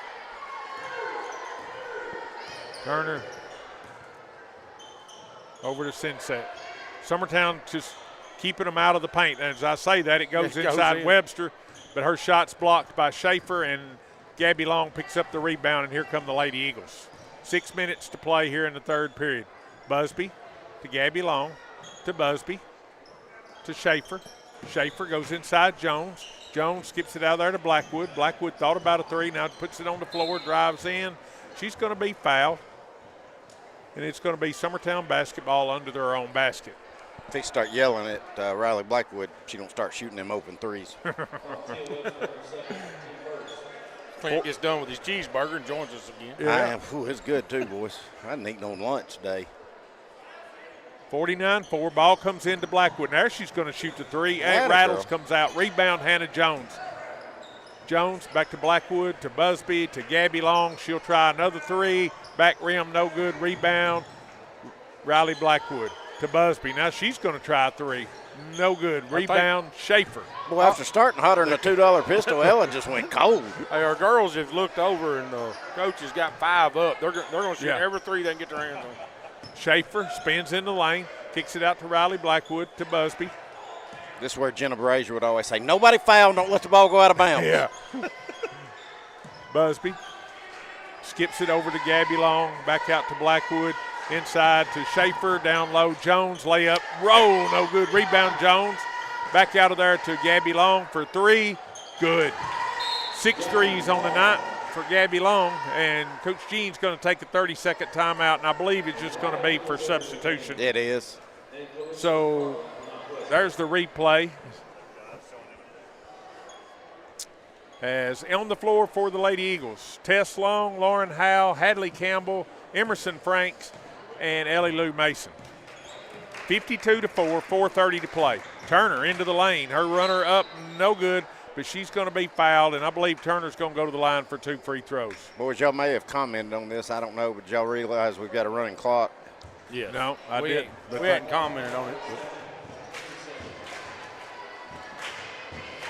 Turner over to Sinset. Summertown just keeping them out of the paint. And as I say that, it goes inside Webster, but her shot's blocked by Schaefer, and Gabby Long picks up the rebound, and here come the Lady Eagles. 6 minutes to play here in the third period. Busby to Gabby Long, to Busby, to Schaefer. Schaefer goes inside Jones. Jones skips it out there to Blackwood. Blackwood thought about a 3, now puts it on the floor, drives in. She's going to be fouled, and it's going to be Summertown basketball under their own basket. If they start yelling at Riley Blackwood, she don't start shooting them open threes. Clint gets done with his cheeseburger and joins us again. Yeah. It's good too, boys. I hadn't eaten on lunch today. 49-4, ball comes into Blackwood. There she's going to shoot the 3. And rattles, comes out. Rebound, Hannah Jones. Jones back to Blackwood, to Busby, to Gabby Long. She'll try another 3. Back rim, no good. Rebound, Riley Blackwood to Busby. Now she's going to try a 3. No good. Rebound, Schaefer. Well, after starting hotter than a $2 pistol, Ella just went cold. Hey, our girls have looked over, and the coach has got 5 up. They're going to shoot every 3 they can get their hands on. Schaefer spins in the lane, kicks it out to Riley Blackwood, to Busby. This is where Jenna Brazier would always say, nobody foul, don't let the ball go out of bounds. Yeah. Busby skips it over to Gabby Long, back out to Blackwood, inside to Schaefer, down low, Jones, layup, roll, no good. Rebound, Jones. Back out of there to Gabby Long for 3, good. 6 threes on the night for Gabby Long, and Coach Gene's going to take a 30-second timeout, and I believe it's just going to be for substitution. It is. So there's the replay. As on the floor for the Lady Eagles, Tess Long, Lauren Howe, Hadley Campbell, Emerson Franks, and Ellie Lou Mason. 52-4, 4:30 to play. Turner into the lane. Her runner up, no good, but she's going to be fouled, and I believe Turner's going to go to the line for 2 free throws. Boys, y'all may have commented on this. I don't know, but y'all realize we've got a running clock. Yeah. No, I didn't. We hadn't commented on it.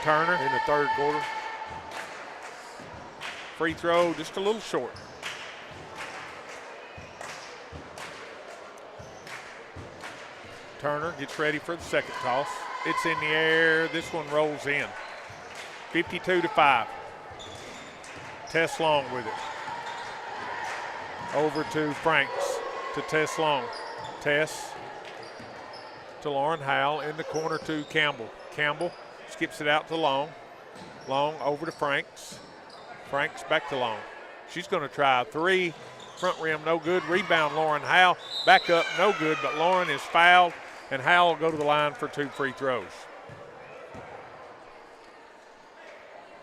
Turner in the third quarter. Free throw just a little short. Turner gets ready for the second toss. It's in the air. This one rolls in. 52-5. Tess Long with it. Over to Franks, to Tess Long. Tess to Lauren Howell, in the corner to Campbell. Campbell skips it out to Long. Long over to Franks. Franks back to Long. She's going to try a 3. front rim, no good. Rebound, Lauren Howell. Back up, no good, but Lauren is fouled, and Howell will go to the line for 2 free throws.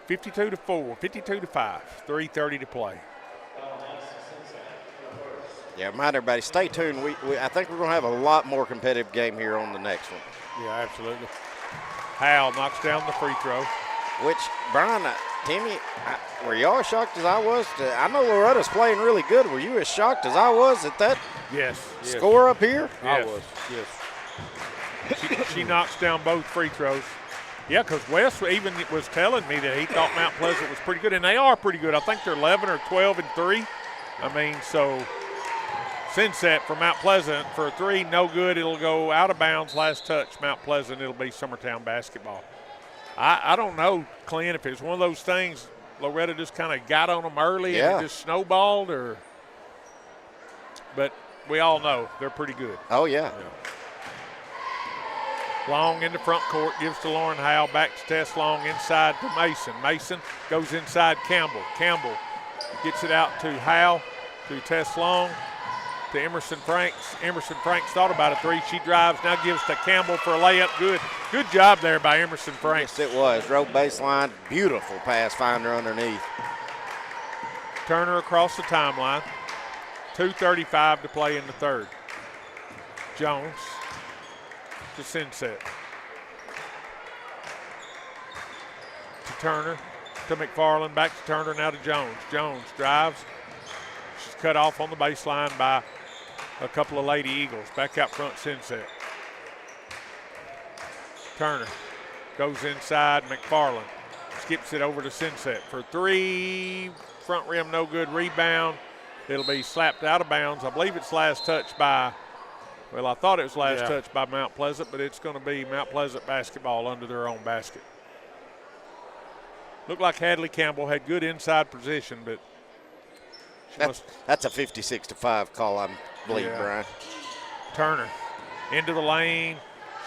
52-4, 52-5, 3:30 to play. Yeah, remind everybody, stay tuned. I think we're going to have a lot more competitive game here on the next one. Yeah, absolutely. Howell knocks down the free throw. Which, Brian, Timmy, were y'all as shocked as I was? I know Loretta's playing really good. Were you as shocked as I was at that score up here? I was, She knocks down both free throws. Yeah, because Wes even was telling me that he thought Mount Pleasant was pretty good, and they are pretty good. I think they're 11 or 12-3. I mean, so Sunset for Mount Pleasant for a 3, no good. It'll go out of bounds, last touch, Mount Pleasant. It'll be Summertown basketball. I don't know, Clint, if it's one of those things Loretta just kind of got on them early and it just snowballed, but we all know they're pretty good. Oh, yeah. Long in the front court, gives to Lauren Howell, back to Tess Long, inside to Mason. Mason goes inside Campbell. Campbell gets it out to Howell, to Tess Long, to Emerson Franks. Emerson Franks thought about a 3. She drives, now gives to Campbell for a layup. Good job there by Emerson Franks. Yes, it was. Road baseline, beautiful pass finder underneath. Turner across the timeline. 2:35 to play in the third. Jones to Sunset. To Turner, to McFarland, back to Turner, now to Jones. Jones drives. She's cut off on the baseline by a couple of Lady Eagles. Back out front, Sunset. Turner goes inside, McFarland skips it over to Sunset for 3. Front rim, no good. Rebound. It'll be slapped out of bounds. I believe it's last touch by, well, I thought it was last touch by Mount Pleasant, but it's going to be Mount Pleasant basketball under their own basket. Looked like Hadley Campbell had good inside position, but that's a 56-5 call, I believe, Brian. Turner into the lane,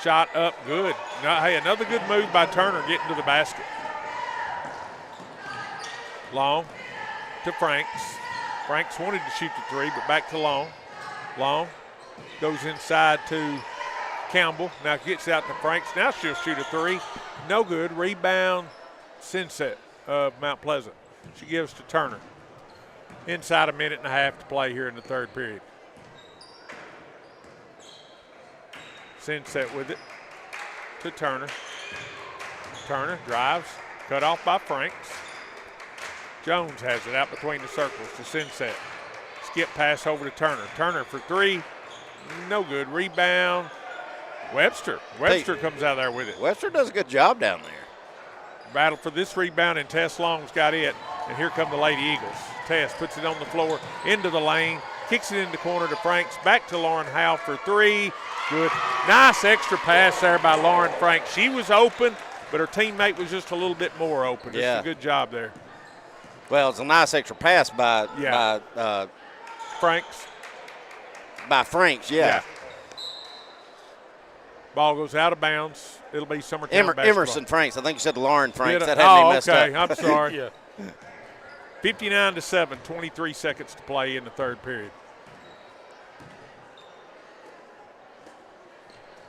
shot up, good. Now, hey, another good move by Turner getting to the basket. Long to Franks. Franks wanted to shoot the 3, but back to Long. Long goes inside to Campbell. Now gets out to Franks. Now she'll shoot a 3. No good. Rebound, Sunset of Mount Pleasant. She gives to Turner. Inside a minute and a half to play here in the third period. Sunset with it to Turner. Turner drives, cut off by Franks. Jones has it out between the circles to Sunset. Skip pass over to Turner. Turner for 3, no good. Rebound, Webster. Webster comes out there with it. Webster does a good job down there. Battle for this rebound, and Tess Long's got it. And here come the Lady Eagles. Tess puts it on the floor, into the lane, kicks it in the corner to Franks, back to Lauren Howell for 3. Good. Nice extra pass there by Lauren Franks. She was open, but her teammate was just a little bit more open. Just a good job there. Well, it's a nice extra pass by Franks. By Franks, yeah. Ball goes out of bounds. It'll be Summertown basketball. Emerson Franks. I think you said Lauren Franks. That had me messed up. I'm sorry. 59-7, 23 seconds to play in the third period.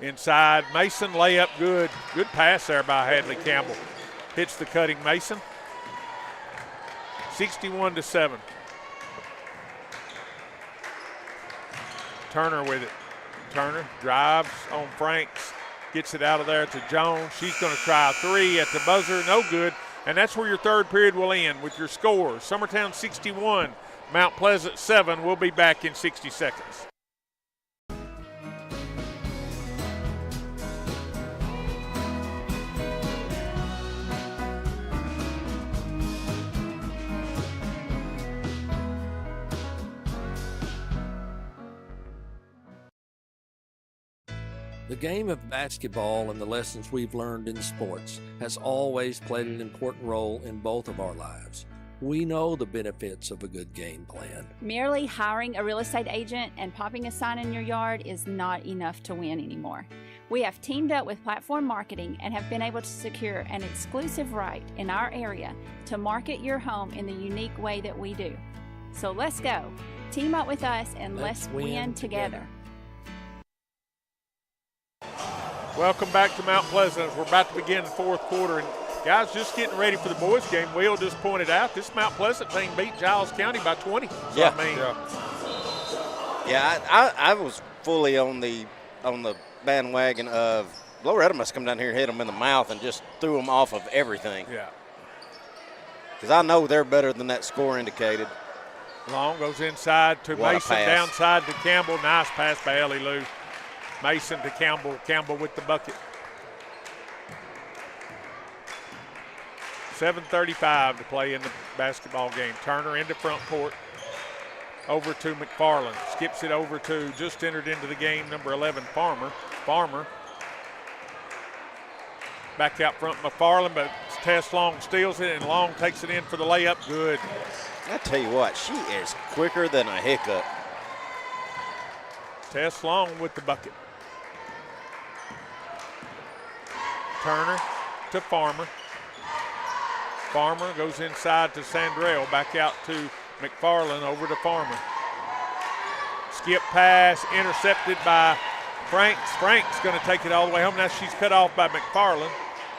Inside, Mason layup, good. Good pass there by Hadley Campbell. Hits the cutting Mason. 61-7. Turner with it. Turner drives on Franks, gets it out of there to Jones. She's going to try a 3 at the buzzer, no good. And that's where your third period will end with your scores. Summertown 61, Mount Pleasant 7. We'll be back in 60 seconds. The game of basketball and the lessons we've learned in sports has always played an important role in both of our lives. We know the benefits of a good game plan. Merely hiring a real estate agent and popping a sign in your yard is not enough to win anymore. We have teamed up with Platform Marketing and have been able to secure an exclusive right in our area to market your home in the unique way that we do. So let's go. Team up with us and let's win together. Welcome back to Mount Pleasant as we're about to begin the fourth quarter. And guys, just getting ready for the boys' game. Will just pointed out this Mount Pleasant team beat Giles County by 20. So, Yeah. I mean, I was fully on the bandwagon of Loretta must come down here and hit them in the mouth and just threw them off of everything. Yeah. Because I know they're better than that score indicated. Long goes inside to What a Mason, pass. downside to Campbell. Nice pass by Ellie Lou. Mason to Campbell. Campbell with the bucket. 7:35 to play in the basketball game. Turner into front court. Over to McFarland. Skips it over to just entered into the game, number 11, Farmer. Farmer. Back out front, McFarland, but Tess Long steals it, and Long takes it in for the layup. Good. I tell you what, she is quicker than a hiccup. Tess Long with the bucket. Turner to Farmer. Farmer goes inside to Sandrell. Back out to McFarland, over to Farmer. Skip pass, intercepted by Franks. Franks going to take it all the way home. Now she's cut off by McFarland.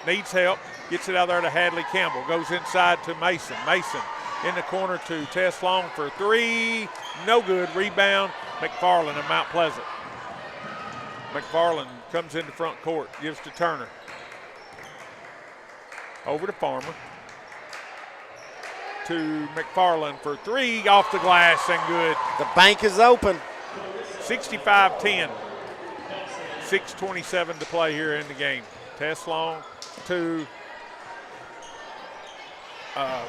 Needs help. Gets it out there to Hadley Campbell. Goes inside to Mason. Mason in the corner to Tess Long for three. No good. Rebound. McFarland of Mount Pleasant. McFarland comes into front court. Gives to Turner. Over to Farmer. To McFarland for three. Off the glass and good. The bank is open. 65-10. 6:27 to play here in the game. Tess Long to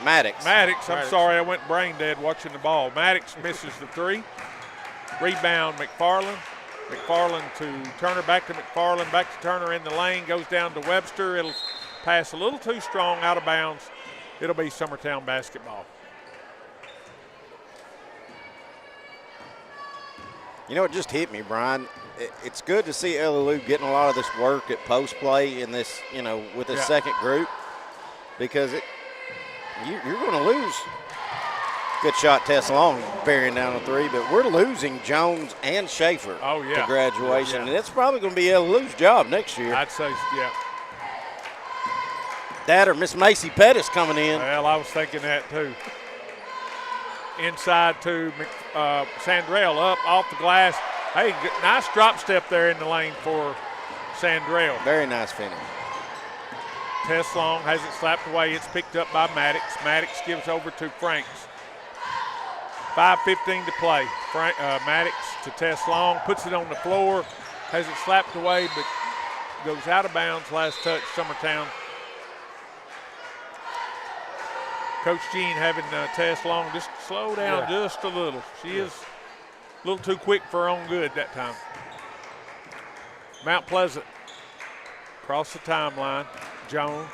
Maddox. Maddox. I'm sorry, I went brain dead watching the ball. Maddox misses the three. Rebound McFarland. McFarland to Turner, back to McFarland, back to Turner in the lane, goes down to Webster. It'll pass a little too strong, out of bounds. It'll be Summertown basketball. You know, it just hit me, Brian. It's good to see Ellie Lou getting a lot of this work at post play in this, you know, with this second group, because you're going to lose. Good shot, Tess Long, burying down a three, but we're losing Jones and Schaefer to graduation, and it's probably going to be Ellie Lou's job next year. I'd say, yeah. That or Miss Macy Pettis coming in. Well, I was thinking that too. Inside to Sandrell, up off the glass. Hey, nice drop step there in the lane for Sandrell. Very nice finish. Tess Long has it slapped away. It's picked up by Maddox. Maddox gives over to Franks. 5:15 to play. Maddox to Tess Long, puts it on the floor, has it slapped away, but goes out of bounds. Last touch, Summertown. Coach Jean having Tess Long just slow down just a little. She is a little too quick for her own good that time. Mount Pleasant across the timeline. Jones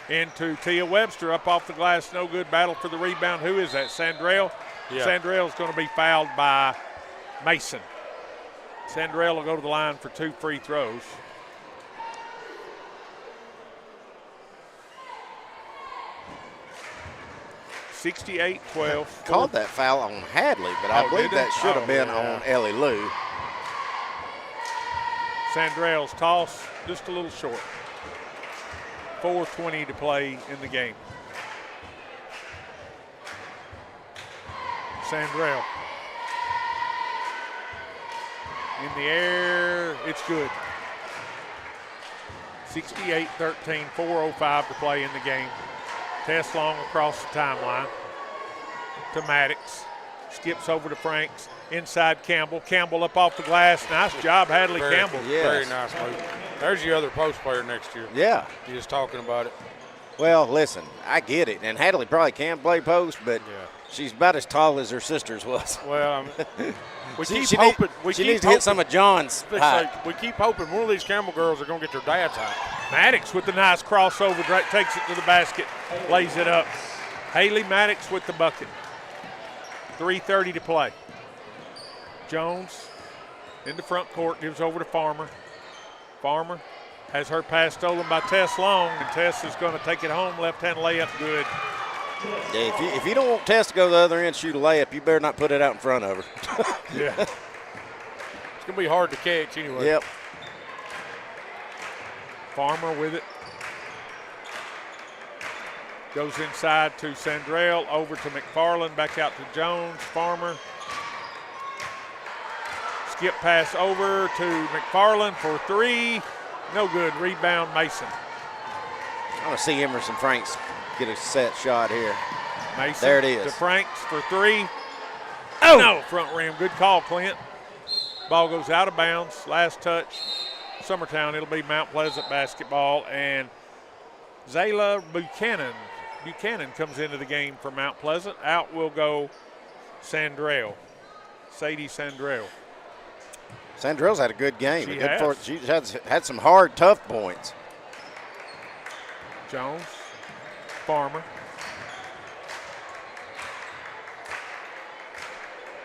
into Tia Webster, up off the glass, no good. Battle for the rebound. Who is that? Sandrell? Yeah. Sandrell's going to be fouled by Mason. Sandrell will go to the line for 2 free throws. (68-12). Called that foul on Hadley, but I believe that should have been on Ellie Lou. Sandrell's toss just a little short. 4:20 to play in the game. Sandrell in the air, it's good. 68-13, 4:05 to play in the game. Tess Long across the timeline to Maddox. Skips over to Franks. Inside Campbell. Campbell up off the glass. Nice job, Hadley Campbell. Very nice move. There's your other post player next year. Yeah. You're just talking about it. Well, listen, I get it. And Hadley probably can play post, but she's about as tall as her sister's was. Well, we keep she hoping. She needs to hit some of John's height. We keep hoping one of these Campbell girls are going to get their dad's height. Maddox with the nice crossover, takes it to the basket, lays it up. Haley Maddox with the bucket. 3:30 to play. Jones in the front court, gives over to Farmer. Farmer has her pass stolen by Tess Long, and Tess is going to take it home. Left-hand layup, good. Yeah, if you don't want Tess to go to the other end and shoot a layup, you better not put it out in front of her. Yeah. It's going to be hard to catch anyway. Yep. Farmer with it. Goes inside to Sandrell, over to McFarland, back out to Jones. Farmer. Skip pass over to McFarland for 3. No good. Rebound, Mason. I want to see Emerson Franks get a set shot here. Mason there it is. To Franks for 3. Oh! No, front rim. Good call, Clint. Ball goes out of bounds. Last touch. Summertown, it'll be Mount Pleasant basketball. And Zayla Buchanan comes into the game for Mount Pleasant. Out will go Sandrell. Sadie Sandrell. Sandrell's had a good game. She had some hard, tough points. Jones, Farmer.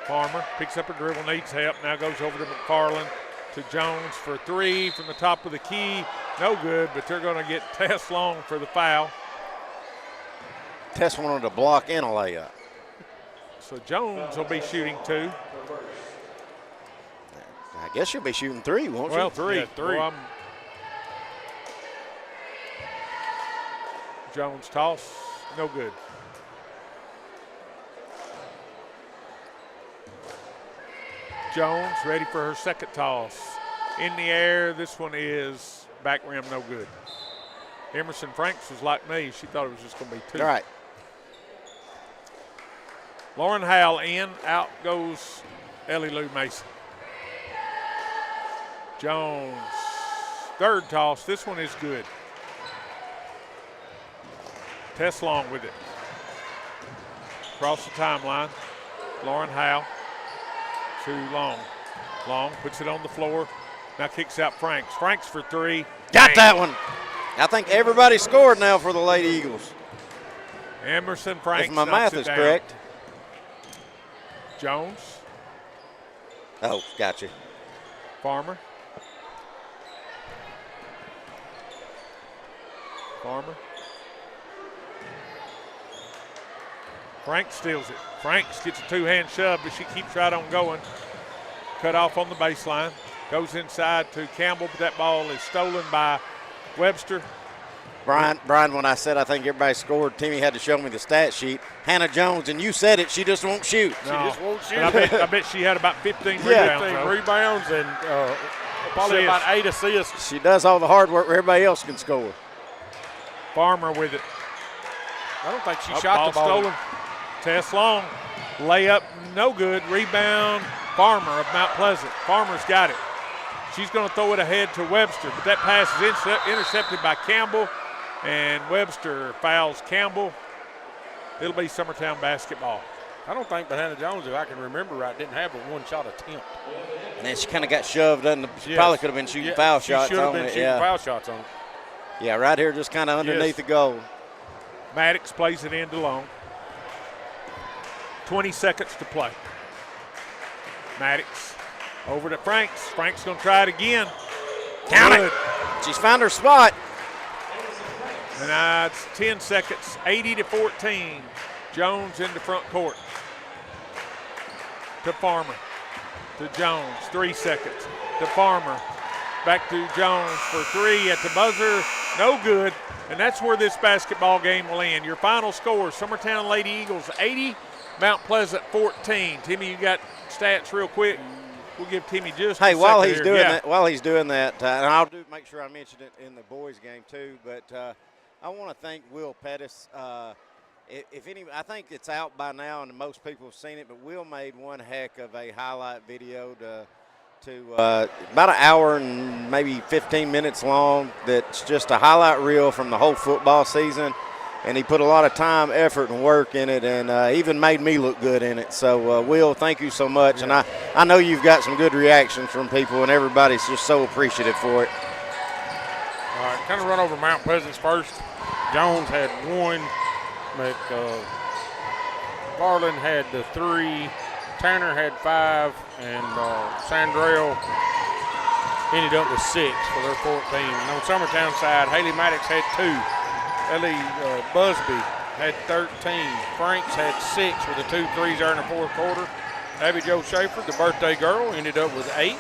Farmer picks up a dribble, needs help. Now goes over to McFarland, to Jones for 3 from the top of the key. No good, but they're going to get Tess Long for the foul. Tess wanted a block and a layup. So Jones will be shooting 2. I guess she'll be shooting 3, won't she? Well, 3. Yeah, 3. Well, Jones toss, no good. Jones ready for her second toss. In the air, this one is back rim, no good. Emerson Franks was like me. She thought it was just going to be 2. All right. Lauren Howell in, out goes Ellie Lou Mason. Jones, third toss. This one is good. Tess Long with it. Across the timeline. Lauren Howell to Long. Long puts it on the floor. Now kicks out Franks. Franks for 3. Got that one. I think everybody scored now for the Lady Eagles. Emerson Franks. If my math is correct. Jones. Oh, gotcha. Farmer. Farmer. Franks steals it. Franks gets a 2-hand shove, but she keeps right on going. Cut off on the baseline. Goes inside to Campbell, but that ball is stolen by Webster. Brian, when I said I think everybody scored, Timmy had to show me the stat sheet. Hannah Jones, and you said it, she just won't shoot. No. She just won't shoot. I bet she had about 15 rebounds and probably about 8 assists. She does all the hard work where everybody else can score. Farmer with it. I don't think she shot the ball. Stolen. Tess Long, layup, no good. Rebound, Farmer of Mount Pleasant. Farmer's got it. She's going to throw it ahead to Webster, but that pass is intercepted by Campbell, and Webster fouls Campbell. It'll be Summertown basketball. I don't think Hannah Jones, if I can remember right, didn't have a one-shot attempt. And then she kind of got shoved. She probably could have been shooting foul shots on it. She should have been shooting foul shots on it. Yeah, right here, just kind of underneath the goal. Maddox plays it into Long. 20 seconds to play. Maddox over to Franks. Franks going to try it again. Count it. She's found her spot. And now it's 10 seconds, 80-14. Jones into front court. To Farmer. To Jones, 3 seconds. To Farmer. Back to Jones for 3 at the buzzer. No good. And that's where this basketball game will end. Your final score, Summertown Lady Eagles 80, Mount Pleasant 14. Timmy, you got stats real quick? We'll give Timmy just a second while he's here. doing that, and I'll make sure I mention it in the boys' game too. But I want to thank Will Pettis. I think it's out by now, and most people have seen it. But Will made one heck of a highlight video to about an hour and maybe 15 minutes long. That's just a highlight reel from the whole football season. And he put a lot of time, effort, and work in it, and even made me look good in it. So, Will, thank you so much. And I know you've got some good reactions from people, and everybody's just so appreciative for it. All right, kind of run over Mount Pleasant's first. Jones had 1. Garland had the 3. Tanner had 5. And Sandrell ended up with 6 for their 14. And on Summertown side, Haley Maddox had 2. Ellie Busby had 13. Franks had 6 with the 2 threes there in the fourth quarter. Abby Jo Schaefer, the birthday girl, ended up with 8.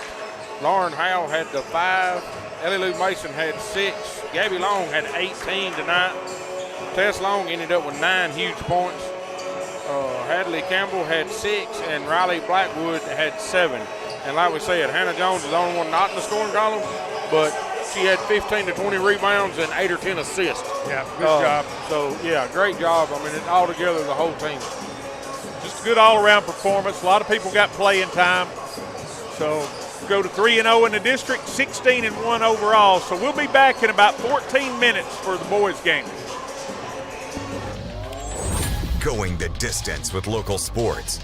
Lauren Howell had the 5. Ellie Lou Mason had 6. Gabby Long had 18 tonight. Tess Long ended up with 9 huge points. Hadley Campbell had 6, and Riley Blackwood had 7. And like we said, Hannah Jones was the only one not in the scoring column, but she had 15 to 20 rebounds and 8 or 10 assists. Yeah, good job. So, yeah, great job. I mean, all together, the whole team. Just a good all-around performance. A lot of people got playing time. So go to 3-0 in the district, 16-1 overall. So we'll be back in about 14 minutes for the boys' game. Going the distance with local sports.